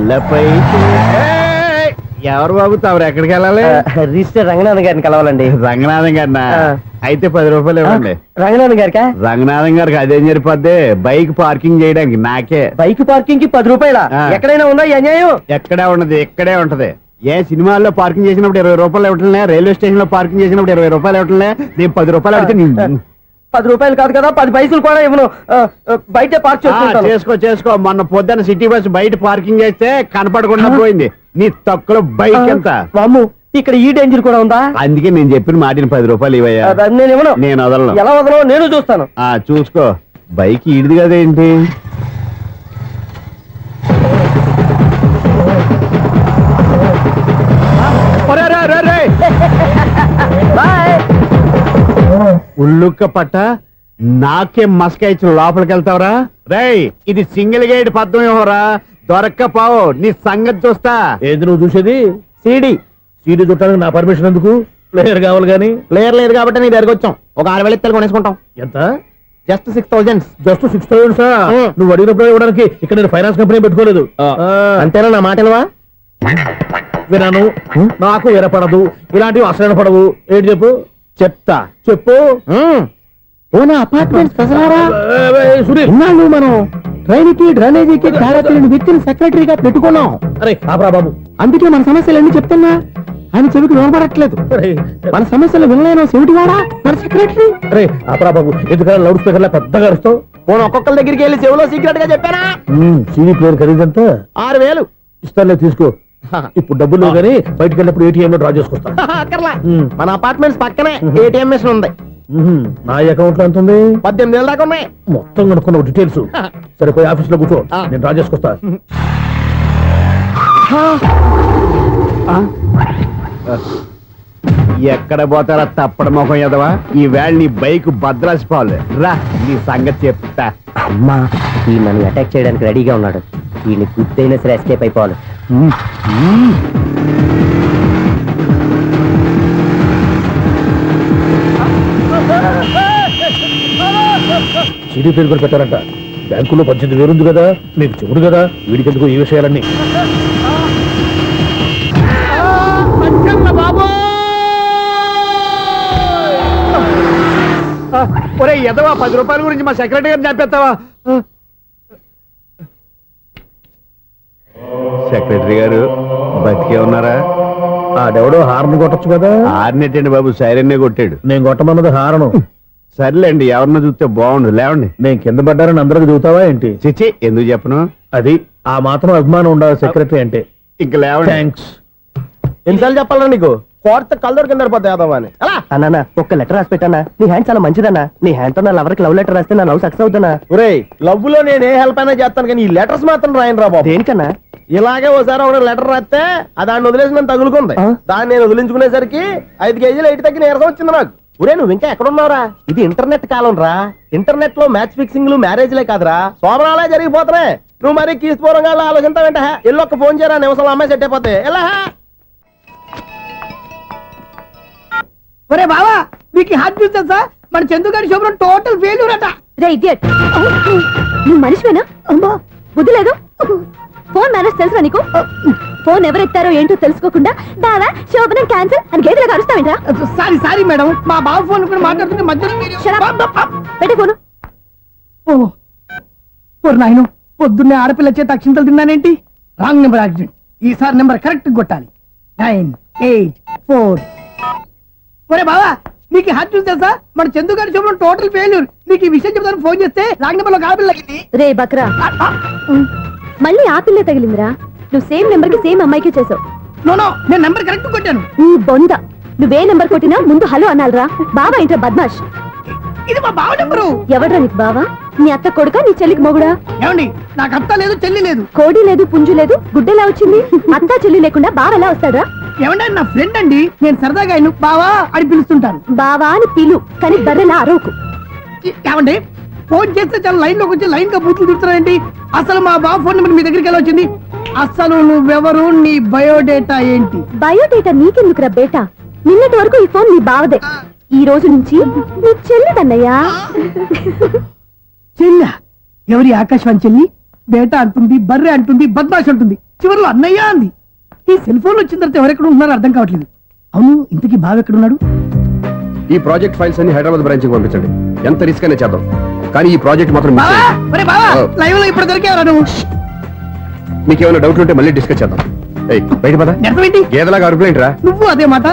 తలపై ఎవరు బాబు తమరు ఎక్కడికి వెళ్ళాలి? రిజిస్టర్ రంగనాథన్ గారిని కలవాలండి. రంగనాథం గారినా? అయితే 10 రూపాయలు ఇవ్వండి. రంగనాథన్ గారికా? రంగనాథం గారికి అదేం సరిపోద్ది, బైక్ పార్కింగ్ చేయడానికి. నాకే బైక్ పార్కింగ్ కి 10 రూపాయల? ఎక్కడైనా ఉందా ఈ అన్యాయం? ఎక్కడే ఉండదు, ఇక్కడే ఉంటది. ఏ సినిమాల్లో పార్కింగ్ చేసినప్పుడు 20 రూపాయలు ఇవ్వట్లే, రైల్వే స్టేషన్ లో పార్కింగ్ చేసినప్పుడు 20 రూపాయలు ఇవ్వట్లే, నేను 10 రూపాయలు అడిగితే 10 రూపాయలు కాదు కదా, 10 పైసలు కూడా ఇవ్వను. బయట పార్క్ చేసుకో. మొన్న పొద్దున్న సిటీ బస్ బయట పార్కింగ్ చేస్తే కనపడకుండా పోయింది. నీ తక్కువ బైక్ ఎంత? వామ్ము, ఇక్కడ ఈ డేంజర్ కూడా ఉందా? అందుకే నేను చెప్పిన మాటిని 10 రూపాయలు ఇవ్వయ్యా. నేను ఇవ్వను. నేను వదలను. ఎలా వదలను? నేను చూస్తాను. చూసుకో. బైక్ ఈడిది కదేంటి? ఉల్లుక్క పట్ట నాకే మస్క ఇచ్చిన లోపలికి వెళ్తావరా? రేయ్, ఇది సింగిల్ గేట్ పద్మం ఇవ్వరా, దొరక్కపోవు నీ సంగతి చూస్తా. ఏది నువ్వు చూసేది? సీడీ చుట్టానికి నా పర్మిషన్ ఎందుకు? ప్లేయర్ కావాలి గానీ. ప్లేయర్ లేదు కాబట్టి నీ దగ్గరకు వచ్చాం. ఒక 6,000 ఇత్తలు కొనేసుకుంటాం. ఎంత? జస్ట్ 6,000. జస్ట్ 6,000? నువ్వు అడిగినప్పుడు ఇవ్వడానికి ఇక్కడ నేను ఫైనాన్స్ కంపెనీ పెట్టుకోలేదు. అంతేనా? నా మాటలువా? విన్నాను. నాకు ఎరపడదు, ఇలాంటివి అసలు పడవు. ఏంటి చెప్పు? చెప్పు. సురేష్, మనం ట్రైన్కి డ్రైనేజీకి తేడా తెలియని వ్యక్తిని సెక్రటరీగా పెట్టుకున్నాం. అరే ఆపరా బాబు, అందుకే మన సమస్యలు అన్ని చెప్తున్నా ఆయన చెవికి వినపడట్లేదు. మన సమస్యలు వినలేను చెవిటివాడా మన సెక్రటరీ. అరే ఆపరా బాబు, ఎందుకన్నా లౌడ్ స్పీకర్ లా పెద్దగా అరుస్తావు? పోను ఒక్కొక్కరి దగ్గరికి వెళ్ళి చెవిలో సీక్రెట్ గా చెప్పానా? CD player ఖరీదంతా 6,000. ఇస్తానులే, తీసుకో. ఇప్పుడు డబ్బులు లేవు కానీ బయటకు వెళ్ళినప్పుడు ఏటీఎం లో డ్రా చేసుకొస్తా. మన అపార్ట్మెంట్స్ పక్కనే ఏటీఎం మిషన్ ఉంది. నా అకౌంట్ లో ఎంత ఉంది? 18,000 దాకా ఉన్నాయి. మొత్తం కనుక్కున్న డీటెయిల్స్. సరే, పోయి ఆఫీస్ లో కూర్చో, నేను డ్రా చేసుకొస్తా. ఎక్కడ పోతారా తప్పడ మొహం ఎదవా? ఈ వేళ నీ బైక్ భద్రాసిపోవాలి. రా, నీ సంగతి చెప్తా. అమ్మా, ఈ నన్ను అటాక్ చేయడానికి రెడీగా ఉన్నాడు. వీళ్ళని గుర్తైనా సరే ఎస్కేప్ అయిపోవాలి. సిడీ పేరు కూడా పెట్టారంట. బ్యాంకులో 18,000 ఉంది కదా, మీకు చెవుడు కదా, వీడికెందుకు ఈ విషయాలన్నీ? ఒరే ఎదవా, 10 రూపాయల గురించి మా సెక్రటరీ గారిని చంపేస్తావా? సెక్రటరీ గారు బతికే ఉన్నారా? ఆడెవడో హార్న్ కొట్టచ్చు కదా. హార్నెట్టండి బాబు, సైరన్నే కొట్టాడు. నేను కొట్టమన్నది హారను. సర్లేండి, ఎవరన్నా చూస్తే బాగుండు. లేవండి. నేను కింద పడ్డారని అందరికి చూతావా ఏంటి? చిచ్చి, ఎందుకు చెప్పను? అది ఆ మాత్రం అభిమానం ఉండాలి సెక్రటరీ అంటే. ఇంక లేవండి. థ్యాంక్స్. ఎన్నిసార్లు చెప్పాలన్నా నీకు? కోర్త కలర్ కింద పోతాయి అని. అన్నా, ఒక్క లెటర్ రాసి పెట్టానా? నీ హ్యాండ్ చాలా మంచిదన్నా. నీ హ్యాండ్ తో నా లవర్కి లవ్ లెటర్ రాస్తే నా లవ్ సక్సెస్ అవుతానా? ఒరే, లవ్ లో నేను ఏ హెల్ప్ అయినా చేస్తాను కానీ ఈ లెటర్స్ మాత్రం రాయను రా బాబు. దేనికన్నా? ఇలాగే ఒకసారి ఒక లెటర్ రాస్తే దాన్ని వదిలేసి నన్ను తగులుకుంది. దాన్ని నేను వదిలించుకునేసరికి 5 కేజీలు ఎయిట్ తగ్గి నీరసం వచ్చింది నాకు. ఒరే, నువ్వు ఇంకా ఎక్కడున్నావురా? ఇది ఇంటర్నెట్ కాలం రా. ఇంటర్నెట్ లో మ్యాచ్ ఫిక్సింగ్లు, మ్యారేజ్లే కాదురా, శోభనాలే జరిగిపోతున్నాయి. నువ్వు మరి కీస్పూరంగా ఆలోచించావంటే ఎల్లొక్క ఫోన్ చేయరా, నిమిషంలో అమ్మాయి సెట్ అయిపోతే. ఎలా? ఒరే బావా, మీకు హార్ట్ చూస్తా సార్, మన చందుగారి శోభనం టోటల్ ఫెయిల్యూర్ అట. రే ఇడియట్, నువ్వు మనిషివేనా? అమ్మా, బుద్ధి లేదు. ఫోన్ మేనేజ్ తెలుసా నీకు? ఫోన్ ఎవరెత్తారో ఏంటో తెలుసుకోకుండా బావా శోభనం క్యాన్సిల్ అని గేదెలకు అరుస్తావేంట్రా? సారీ మేడం, మా బావ ఫోన్ కూడా మాట్లాడుతుంటే మధ్యలో పెట్టే ఫోను. నాయను, పొద్దున్నే ఆడపిల్ల చేత అక్షింతలు తిన్నానేంటి? Wrong number accident. ఈసారి నెంబర్ కరెక్ట్ కొట్టాలి. 984. ఒరే బావా, నీకు హార్ట్ చూస్తే సార్, మన చందుగారి శోభనం టోటల్ ఫెయిల్యూర్. నీకు ఈ విషయం చెప్తాను ఫోన్ చేస్తే రాంగ్ నెంబర్ లో ఆడపిల్ల తగ్గింది. రే బక్రా, మళ్ళీ ఆ పిల్లే తగిలిందిరా. నువ్వు సేమ్ నెంబర్ కి సేమ్ అమ్మాయికే చేసావు. నో, నేను నెంబర్ కరెక్ట్ కొట్టాను. నీ బొంద, నువ్వే నెంబర్ కొట్టినా ముందు హలో అనాలరా. బావా ఏంట్రా బద్మాష్? ఇది మా బావ నెంబరు. ఎవడ్రా నీకు బావా? నీ అత్త కొడుక, నీ చెల్లికి మొగుడా? ఏమండి, నాకు అత్త లేదు, చెల్లి లేదు. కోడి లేదు, పుంజు లేదు, గుడ్డెలా వచ్చింది? అత్త చెల్లి లేకుండా బావ ఎలా వస్తాడా? ఏమంటే నా ఫ్రెండ్ అండి, నేను సరదాగా ఆయన బావా అని పిలుస్తుంటాను. బావా అని పిలు, కానీ బర్రెలా అరవకు. ఏమండి, ఫోన్ చేస్తే చాలా లైన్ లోకి వచ్చి లైన్ గా బూతులు తిడుతున్నాయండి. అసలు మా బావ ఫోన్ నెంబర్ మీ దగ్గరికి ఎలా వచ్చింది? అసలు నువ్వెవరు, నీ బయోడేటా ఏంటి? బయోడేటా నీకెందుకురా బేటా? నిన్నటి వరకు ఈ ఫోన్ నీ బావదే. ఈ రోజు నుంచి నీ చెల్లిదన్నయ్యా. చెల్లి? ఎవరి? ఆకాశవాణి చెల్లి? బేటా అంటుంది, బర్రె అంటుంది, బద్మాష్ అంటుంది. చివరిలో అన్నయ్య అంది. ఈ సెల్ ఫోన్ వచ్చిన తర్వాత ఎవరెక్కడ ఉంటున్నారో అర్థం కావట్లేదు. అవును, ఇంతకీ బావ ఎక్కడున్నాడు? ఈ ప్రాజెక్ట్ ఫైల్స్ అన్ని హైదరాబాద్ బ్రాంచ్ కి పంపించండి. ఎంత రిస్క్ అయినా చేద్దాం, కానీ ఈ ప్రాజెక్ట్ మాత్రం miss బావా, చేయొద్దు. ఒరే బావా, ఓ. లైవ్ లో ఇప్పుడు దొరికేవరా నువ్వు? మీకు ఏమైనా డౌట్ ఉంటే మళ్ళీ డిస్కస్ చేద్దాం. ఏయ్, బయట పద. అర్థమేంటి? గేదలాగా అరుపులేంట్రా? నువ్వు అదే మాట.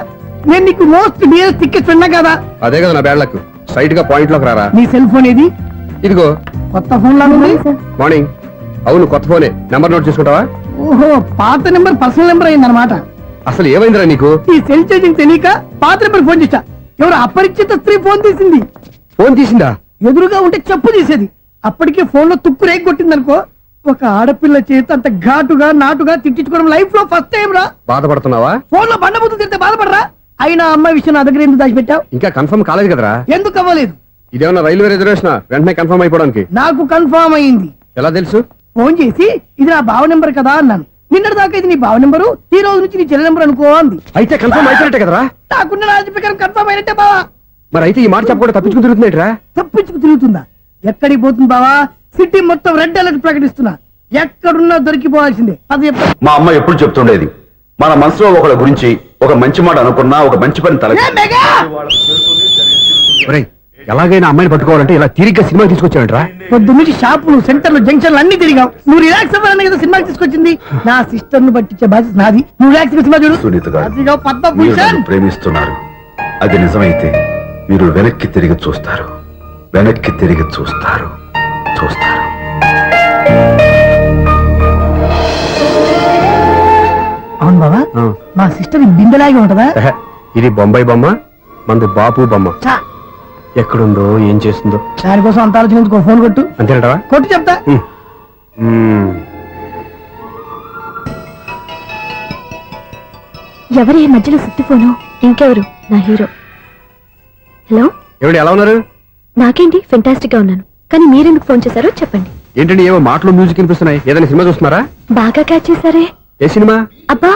నేను నీకు మోస్ట్ డియరెస్ట్ టికెట్ విన్నా కదా. అదే కదా నా బ్యాడ్ లక్. స్ట్రైట్ గా పాయింట్ లోకి రారా. నీ సెల్ ఫోన్ ఏది? ఇదిగో. కొత్త ఫోన్ లాగా ఉంది. మార్నింగ్. అవును, కొత్త ఫోనే. నెంబర్ నోట్ చేసుకుంటావా? ఓహో, పాత నెంబర్ పర్సనల్ నెంబర్ అయిందన్నమాట. అసలు ఏమైందిరా నీకు? ఈ సెల్ చేంజింగ్ తెలియక పాత నెంబర్ ఫోన్ చేశా. ఎవరు అపరిచిత స్త్రీ ఫోన్ తీసింది. ఫోన్ తీసిందా? ఎదురుగా ఉంటే చెప్పు తీసేది. అప్పటికే ఫోన్ లో తుక్కు రేగి కొట్టిందనుకో. ఒక ఆడపిల్ల చేత అంత ఘాటుగా నాటుగా తిట్టించుకోవడం లైఫ్ లో ఫస్ట్ టైం రా. బాధపడుతున్నావా? ఫోన్ లో బండబూతులు తింటే బాధపడరా? అయినా అమ్మాయి విషయం నా దగ్గర ఎందుకు దాచిపెట్టావు? ఇంకా కన్ఫర్మ్ కాలేదు కదరా. ఎందుకు అవ్వలేదు? ఇదేమన్నా రైల్వే రిజర్వేషన్? వెంటనే కన్ఫర్మ్ అయిపోవడానికి. నాకు కన్ఫర్మ్ అయింది. ఎలా తెలుసు? ఫోన్ చేసి ఇది నా బావ నెంబర్ కదా అన్నాను. నిన్నటి దాకా ఇది నీ బావ నెంబరు, ఈ రోజు నుంచి నీ చెల్లి నెంబర్ అనుకో అంది. అయితే కన్ఫర్మ్ అయిపోయినట్టే కదరా. నాకున్న రాజు ప్రకారం కన్ఫర్మ్ అయినట్టే బావా. మరి అయితే ఈ మాట చెప్పకుండా తప్పించుకుని తిరుగుతున్నట్రా? తప్పించుకు తిరుగుతుందా? ఎక్కడికి పోతుంది బావా? సిటీ మొత్తం రెడ్ అలర్ట్ ప్రకటిస్తున్నా. ఎక్కడున్నా దొరికిపోవాల్సిందే. అది చెప్తా. మా అమ్మ ఎప్పుడు చెప్తుండేది, మన మనసులో ఒకళ్ళ గురించి ఒక మంచి మాట అనుకున్నా ఒక మంచి పని తల ఏ మెగా! ఒరేయ్, ఎలాగైనా అమ్మాయిని పట్టుకోవాలంటే ఇలా తిరిగ్గా సినిమా తీసుకొచ్చాడంట్రా. పొద్దున్నుంచి షాపులు, సెంటర్లు, జంక్షన్లు అన్ని తిరిగావు. నువ్వు రిలాక్స్ అవ్వాలని కదా సినిమాకి తీసుకొచ్చింది. నా సిస్టర్ ను పట్టించే బాధ్యత నాది. నువ్వు రిలాక్స్ సినిమా చూడు. సునీత గారు, అదిగో మీరు పద్మభూషణ్. నన్ను ప్రేమిస్తున్నారు. అది నిజమైతే మీరు వెనక్కి తిరిగి చూస్తారు, వెనక్కి తిరిగి చూస్తారు, చూస్తారు. అవును బాబా, ఆ. మా సిస్టర్ బిందెలాగే ఉంటదా? ఎహె, ఇది బొంబాయి బొమ్మ, మంది బాపు బొమ్మ. చా, ఎక్కడుందో ఏం చేస్తుందో. దానికోసం అంత ఆలోచించుకో. ఫోన్ కొట్టు. అంతేనంటావా? కొట్టు చెప్తా. ఎవరి ఈ మధ్యలో సుత్తి ఫోను? ఇంకెవరు? నా హీరో. హలో, ఏమిటి, ఎలా ఉన్నారు? నాకేంటి ఫెంటాస్టిక్ గా ఉన్నాను. కానీ మీరెందుకు ఫోన్ చేశారో చెప్పండి. ఏంటండి ఏవో మాటలు మ్యూజిక్ వినిపిస్తున్నాయి? ఏదైనా సినిమా చూస్తున్నారా? బాగా క్యాచ్ చేశారే. ఏ సినిమా? అబ్బా,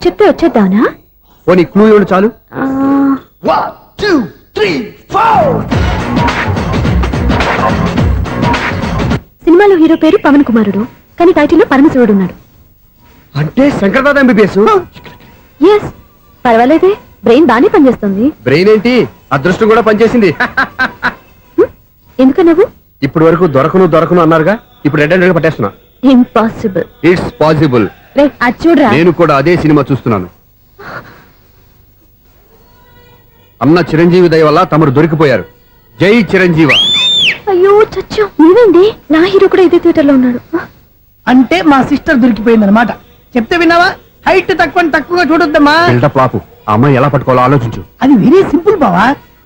చెప్తే వచ్చేద్దానా? ఓ, నీ క్లూ ఇవ్వండి చాలు. ఆ, 1 2 3 4. సినిమాలో హీరో పేరు పవన్ కుమారుడు, కానీ టైటిల్లో పరమశివుడు ఉన్నాడు. అంటే శంకర్దాద ఎంబీబీఎస్. ఎస్, పర్వాలేదే, బ్రెయిన్ బానే పనిచేస్తుంది. బ్రెయిన్ ఏంటి, అదృష్టం కూడా పనిచేసింది. ఎందుకన్నావు? ఇప్పటి వరకు దొరకను అన్నారుగా, ఇప్పుడు రెడ్ అండ్ పట్టేస్తున్నా. ఇంపాసిబుల్. It's possible. రే, అది చూడరా. నేను కూడా అదే సినిమా చూస్తున్నాను. అన్న చిరంజీవి దయ వల్ల తమరు దొరికిపోయారు. జై చిరంజీవ. అయ్యో చచ్చా, నీవేంటి? నా హీరో కూడా ఇదే థియేటర్ లో ఉన్నాడు. అంటే మా సిస్టర్ దొరికిపోయింది అనమాట. చెప్తే విన్నావా? హైట్ తక్కువగా చూడొద్దమ్మా. బిల్డప్ లాపు. ఆ అమ్మాయి ఎలా పట్టుకోవాలో ఆలోచించు. అది వెరీ సింపుల్ బావా.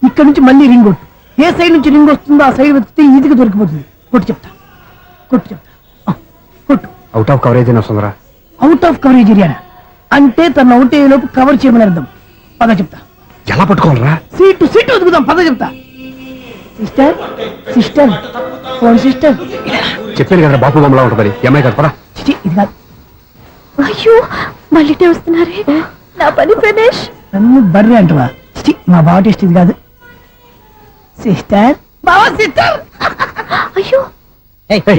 ఇక్కడ నుంచి మళ్ళీ రింగ్ కొట్టు. ఏ సైడ్ నుంచి రింగ్ వస్తుందో ఆ సైడ్ వెతికితే ఈజీగా దొరికిపోతుంది. కొట్టు చెప్తా. ఆ, కొట్టు. అవుట్ ఆఫ్ కవరేజ్ అయినా వస్తుందిరా. అవుట్ ఆఫ్ కవరేజ్ ఏరియా అంటే తన అవుట్ అయ్యే లోపు కవర్ చేయమని అర్థం. పద చెప్తా. ఎలా పట్టుకోవాలరా? సీటు వెతుకుదాం. పద చెప్తా. Sister phone sister. చెప్పాను కదా బాపు బొమ్మలా ఉంటుంది. అమ్మాయి కదా, పదా. చిచి, ఇది కాదు. అయ్యో, మళ్ళీ వస్తున్నారే. నా పని ఫినిష్. నన్ను బర్రె అంటవా? చిచి, మా బావ టేస్ట్ ఇది కాదు. సిస్టర్, బావా సిస్టర్. అయ్యో,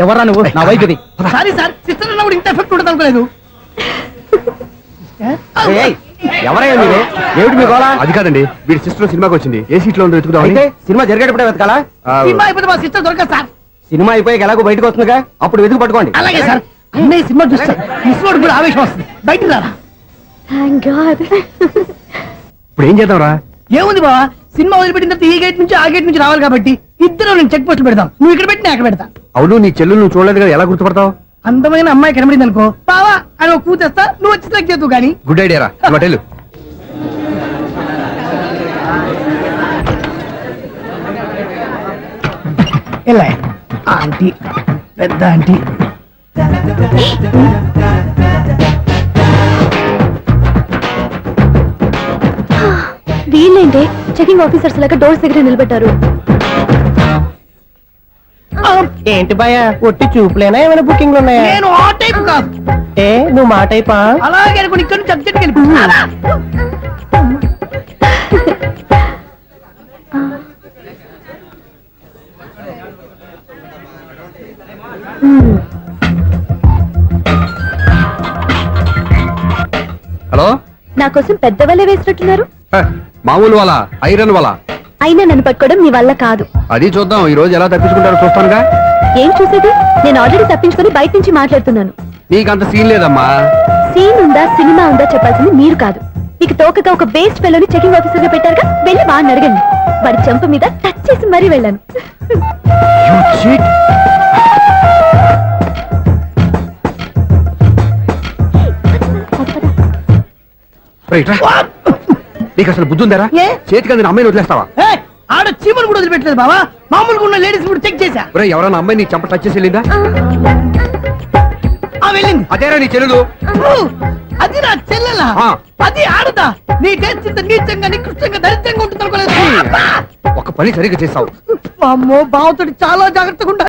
ఎవరా నువ్వు? నా వైపు ఇది. సారీ సార్, సిస్టర్ అన్నప్పుడు ఇంత ఎఫెక్ట్ ఉంటుంది అనుకోలేదు. సిస్టర్, ఎవరయ్యా మీరు? ఏమిటి మీ గోళ? అది కాదండి, వీడి సిస్టర్ సినిమాకి వచ్చింది. ఏ సీట్ లో ఉందో వెతుకుదాం. అయితే సినిమా జరిగేటప్పుడే వెతకాలా? సినిమా అయిపోతే మా సిస్టర్ దొరకదు సార్. సినిమా అయిపోయాక ఎలాగో బయటకు వస్తుందిగా, అప్పుడు వెతుకు పట్టుకోండి. అలాగే సార్. అన్నయ్య సినిమా చూస్తారు. మిస్ కూడా ఆవేశం వస్తుంది. బయటికి రారా. Thank God. ఇప్పుడు ఏం చేద్దాంరా? ఏముంది బావా, సినిమా వదిలిపెట్టిన తర్వాత ఈ గేట్ నుంచి ఆ గేట్ నుంచి రావాలి కాబట్టి ఇద్దరు నేను చెక్ పోస్టులు పెడతాం. నువ్వు ఇక్కడ పెట్టి నేను అక్కడ పెడతా. అవును, నీ చెల్లెలు నువ్వు చూడలేదు కదా, ఎలా గుర్తుపడతావు? అందమైన అమ్మాయి కనబడింది అనుకో, బావా అని ఒక కూతేస్తా. నువ్వు వచ్చి సెలెక్ట్ చేద్దు కానీ. గుడ్ ఐడియా రా. హోటల్ ఎలా ఆంటీ, పెద్ద ఆంటీ. వీళ్ళేంటి చెకింగ్ ఆఫీసర్స్ లాగా డోర్స్ దగ్గర నిలబెట్టారు. ఏంటి భయ, ఒట్టి చూపులేనా ఏమైనా బుకింగ్లు ఉన్నాయా? నేను ఆ టైప్ కాదు. ఏ నువ్వు మా టైపా? అలాగే అనుకుని ఇక్కడ నుంచి అర్జెంట్కి వెళ్ళిపోతున్నా. హలో నా కోసం పెద్ద వలే వేసినట్టున్నారు. మామూలు వాళ్ళ ఐరన్ వాళ్ళ అయినా నన్ను పట్టుకోవడం మీ వల్ల కాదు. అది చూద్దాం ఈ రోజు ఎలా తప్పించుకుంటారో చూస్తానుగా. ఏం చూసేది? నేను ఆల్రెడీ తప్పించుకొని బయట నుంచి మాట్లాడుతున్నాను. నీకు అంత సీన్ లేదమ్మా. సీన్ ఉందా సినిమా ఉందా చెప్పాల్సింది మీరు కాదు. మీకు తోకగా ఒక బేస్ట్ ఫెలోని చెకింగ్ ఆఫీసర్ గా పెట్టారుగా, వెళ్ళి వాడిని అడగండి. వాడి చెంప మీద టచ్ చేసి మరీ వెళ్ళాను. నీకు అసలు బుద్ధి ఉందారా? ఏ? చేతికి అందిన అమ్మాయిని వదిలేస్తావా? ఏయ్, ఆడ చీమలు కూడా వదిలిపెట్టలేదు బావా. మామూలుగా ఉన్న లేడీస్ కూడా చెక్ చేశా. ఒరేయ్, ఎవరైనా అమ్మాయి నీ చెంప టచ్ చేసి వెళ్ళిందా? ఆ వెళ్ళింది. అదేరా నీ చెల్లెలు. అది నా చెల్లెలా? ఆ. అది ఆడదా? నీ టేస్ట్ ఇంత నీచంగా నికృష్టంగా దరిద్రంగా ఉంటుంది అనుకోలేదు. ఒక పని సరిగ్గా చేస్తావు. అమ్మో, బావతోటి చాలా జాగ్రత్తగా ఉండాలి.